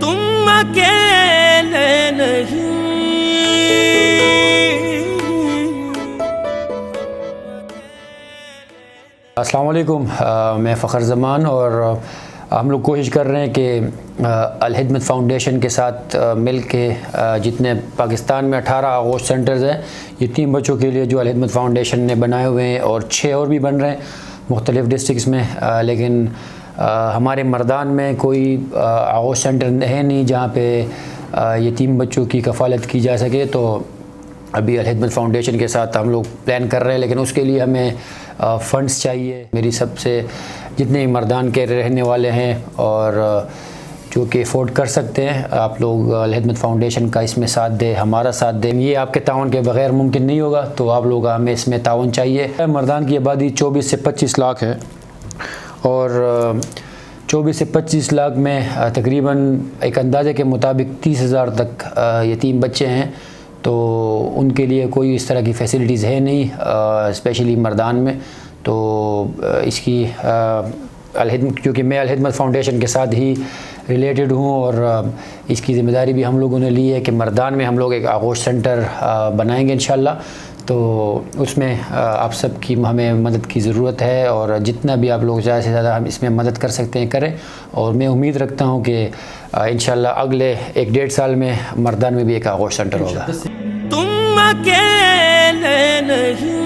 تم اکیلے نہیں. السلام علیکم، میں فخر زمان اور ہم لوگ کوشش کر رہے ہیں کہ الخدمت فاؤنڈیشن کے ساتھ مل کے جتنے پاکستان میں 18 آغوش سینٹرز ہیں یتیم بچوں کے لیے جو الخدمت فاؤنڈیشن نے بنائے ہوئے ہیں، اور 6 اور بھی بن رہے ہیں مختلف ڈسٹرکس میں، لیکن ہمارے مردان میں کوئی آغوش سینٹر ہے نہیں جہاں پہ یتیم بچوں کی کفالت کی جا سکے. تو ابھی الخدمت فاؤنڈیشن کے ساتھ ہم لوگ پلان کر رہے ہیں، لیکن اس کے لیے ہمیں فنڈز چاہیے. میری سب سے جتنے مردان کے رہنے والے ہیں اور جو کہ افورڈ کر سکتے ہیں، آپ لوگ الخدمت فاؤنڈیشن کا اس میں ساتھ دیں، ہمارا ساتھ دیں. یہ آپ کے تعاون کے بغیر ممکن نہیں ہوگا، تو آپ لوگ ہمیں اس میں تعاون چاہیے. مردان کی آبادی 24 سے 25 لاکھ ہے، اور 24 سے 25 لاکھ میں تقریباً ایک اندازے کے مطابق 30,000 تک یتیم بچے ہیں. تو ان کے لیے کوئی اس طرح کی فیسلٹیز ہے نہیں، اسپیشلی مردان میں. تو اس کی کیونکہ میں الخدمت فاؤنڈیشن کے ساتھ ہی ریلیٹڈ ہوں، اور اس کی ذمہ داری بھی ہم لوگوں نے لی ہے کہ مردان میں ہم لوگ ایک آغوش سینٹر بنائیں گے انشاءاللہ. تو اس میں آپ سب کی ہمیں مدد کی ضرورت ہے، اور جتنا بھی آپ لوگ زیادہ سے زیادہ ہم اس میں مدد کر سکتے ہیں کریں. اور میں امید رکھتا ہوں کہ انشاءاللہ اگلے 1-1.5 سال میں مردان میں بھی ایک آغوش سینٹر ہوگا. تم اکیلے نہیں.